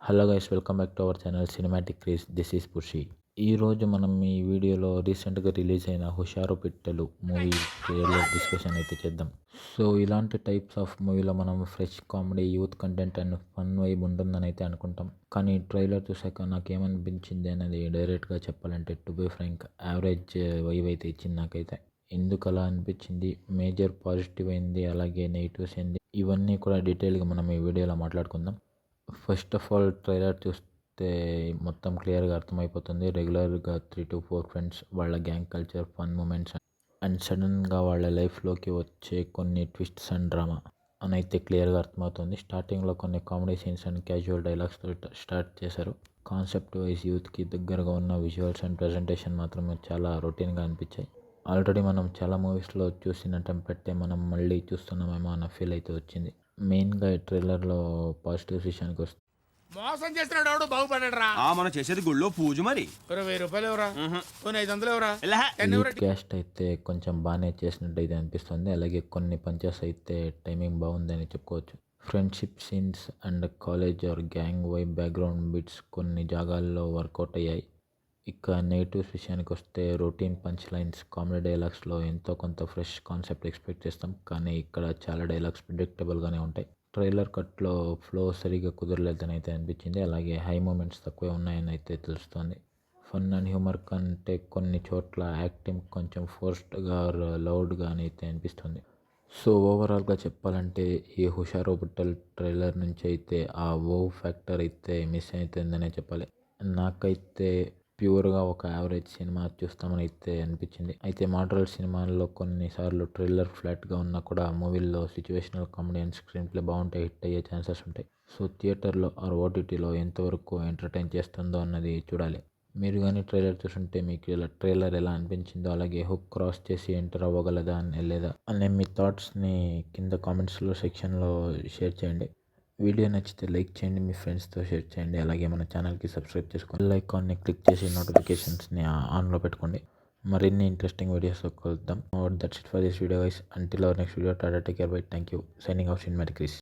Hello guys, welcome back to our channel Cinematic Craze. This is Pushi. ఈరోజు మనం ఈ వీడియోలో రీసెంట్గా రిలీజ్ అయిన హుషారు పిట్టలు మూవీ ట్రైలర్ డిస్కషన్ అయితే చేద్దాం. సో ఇలాంటి టైప్స్ ఆఫ్ మూవీలో మనం fresh comedy, youth content and fun vibe ఉంటుందని అయితే అనుకుంటాం. కానీ ట్రైలర్ చూసాక నాకేమనిపించింది అనేది డైరెక్ట్గా చెప్పాలంటే, to be frank, average vibe అయితే ఇచ్చింది నాకైతే. ఎందుకు అలా అనిపించింది, మేజర్ పాజిటివ్ అయింది, అలాగే నెగిటివ్స్ అయింది, ఇవన్నీ కూడా డీటెయిల్గా మనం ఈ వీడియోలో మాట్లాడుకుందాం. ఫస్ట్ ఆఫ్ ఆల్, ట్రైలర్ చూస్తే మొత్తం క్లియర్గా అర్థమైపోతుంది. రెగ్యులర్గా 3 to 4 ఫ్రెండ్స్, వాళ్ళ gang culture, fun moments and సడన్గా వాళ్ళ లైఫ్లోకి వచ్చే కొన్ని ట్విస్ట్స్ అండ్ డ్రామా అని అయితే క్లియర్గా అర్థమవుతుంది. స్టార్టింగ్లో కొన్ని కామెడీ సీన్స్ అండ్ క్యాజువల్ డైలాగ్స్తో స్టార్ట్ చేశారు. కాన్సెప్ట్ వైజ్ యూత్కి దగ్గరగా ఉన్న విజువల్స్ అండ్ ప్రజెంటేషన్ మాత్రం చాలా రొటీన్గా అనిపించాయి. ఆల్రెడీ మనం చాలా మూవీస్లో చూసిన టెంప్లెట్టే మనం మళ్ళీ చూస్తున్నామేమో అన్న ఫీల్ అయితే వచ్చింది. మెయిన్గా ఈ ట్రైలర్లో పాజిటివ్ విషయానికి వస్తే, మోసం చేస్తున్నాడు ఎవడు బాగుపడ్డా రా. మనం చేసేది గుళ్ళో పూజ మరి. 1000 రూపాయలు ఎవరా, 500 ఎవరా, లీడ్ క్యాస్ట్ అయితే కొంచెం బాగానే చేసినట్టు అయితే అనిపిస్తుంది. అలాగే కొన్ని పంచెస్ అయితే టైమింగ్ బాగుందని చెప్పుకోవచ్చు. Friendship scenes and college are gang vibe background bits కొన్ని జాగాల్లో వర్కౌట్ అయ్యాయి. ఇక నెగిటివ్స్ విషయానికి వస్తే, రొటీన్ పంచ్ లైన్స్, కామెడీ డైలాగ్స్లో ఎంతో కొంత ఫ్రెష్ కాన్సెప్ట్ ఎక్స్పెక్ట్ చేస్తాం, కానీ ఇక్కడ చాలా డైలాగ్స్ ప్రిడిక్టబుల్గానే ఉంటాయి. ట్రైలర్ కట్లో ఫ్లో సరిగా కుదరలేదని అయితే అనిపించింది. అలాగే హై మూమెంట్స్ తక్కువే ఉన్నాయని అయితే తెలుస్తుంది. ఫన్ అండ్ హ్యూమర్ కంటే కొన్ని చోట్ల యాక్టింగ్ కొంచెం ఫోర్స్డ్గా, లౌడ్గా అని అయితే అనిపిస్తుంది. సో ఓవరాల్గా చెప్పాలంటే, ఈ హుషారు బుట్టల్ ట్రైలర్ నుంచి అయితే ఆ ఓ ఫ్యాక్టర్ అయితే మిస్ అవుతుందనే చెప్పాలి. నాకైతే ప్యూర్గా ఒక యావరేజ్ సినిమా చూస్తామని అయితే అనిపించింది. అయితే మార్వెల్ సినిమాల్లో కొన్నిసార్లు ట్రైలర్ ఫ్లాట్గా ఉన్నా కూడా మూవీల్లో situational comedy and screenplay బాగుంటే హిట్ అయ్యే ఛాన్సెస్ ఉంటాయి. సో థియేటర్లో ఆర్ ఓటీటీలో ఎంతవరకు ఎంటర్టైన్ చేస్తుందో అన్నది చూడాలి. మీరు కానీ ట్రైలర్ చూస్తుంటే మీకు ఇలా ట్రైలర్ ఎలా అనిపించిందో, అలాగే హుక్ క్రాస్ చేసి ఎంటర్ అవ్వగలదా లేదా అనే మీ థాట్స్ని కింద కామెంట్స్లో సెక్షన్లో షేర్ చేయండి. వీడియో నచ్చితే లైక్ చేయండి, మీ ఫ్రెండ్స్తో షేర్ చేయండి, అలాగే మన ఛానల్కి సబ్స్క్రైబ్ చేసుకోండి. బెల్ ఐకాన్ని క్లిక్ చేసి నోటిఫికేషన్స్ని ఆన్లో పెట్టుకోండి. మరిన్ని ఇంట్రెస్టింగ్ వీడియోస్ కలుద్దాం. That's it for this video guys. Until our next video. Tata, take care, by, thank you. Signing off cinematic craze.